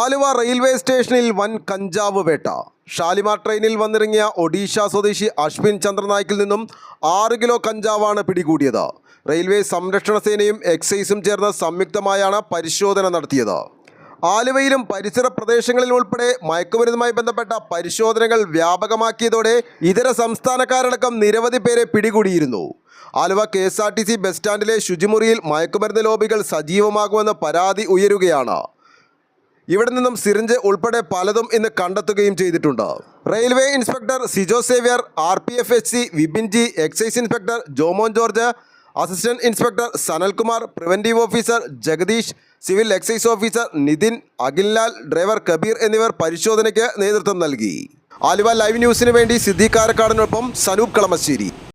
Aluva railway സ്റ്റേഷനിൽ വൻ കഞ്ചാവ് വേട്ട. ഷാലിമാർ ട്രെയിനിൽ വന്നിറങ്ങിയ ഒഡീഷ സ്വദേശി അശ്വിൻ ചന്ദ്രനായിക്കിൽ നിന്നും 6 കിലോ കഞ്ചാവാണ് പിടികൂടിയത്. റെയിൽവേ സംരക്ഷണ സേനയും എക്സൈസും ചേർന്ന് സംയുക്തമായാണ് പരിശോധന നടത്തിയത്. ആലുവയിലും പരിസര പ്രദേശങ്ങളിലും ഉൾപ്പെടെ മയക്കുമരുന്നുമായി ബന്ധപ്പെട്ട പരിശോധനകൾ വ്യാപകമാക്കിയതോടെ ഇതര സംസ്ഥാനക്കാരടക്കം നിരവധി പേരെ പിടികൂടിയിരുന്നു. ആലുവ KSRTC ബസ് സ്റ്റാൻഡിലെ ശുചിമുറിയിൽ മയക്കുമരുന്ന് ലോബികൾ സജീവമാകുമെന്ന് പരാതി ഉയരുകയാണ്. ഇവിടെ നിന്നും സിറിഞ്ച് ഉൾപ്പെടെ പലതും ഇന്ന് കണ്ടെത്തുകയും ചെയ്തിട്ടുണ്ട്. Railway inspector Sijo Xavier, RPFHC Vipin G, excise inspector Jomon George, assistant inspector Sanalkumar, preventive officer Jagadeesh, civil excise officer Nithin, Akhillal, driver Kabeer എന്നിവർ പരിശോധനയ്ക്ക് നേതൃത്വം നൽകി. ആലുവ ലൈവ് ന്യൂസിന് വേണ്ടി സിദ്ദീഖ് കാരക്കാടിനൊപ്പം സനൂപ് കളമശ്ശേരി.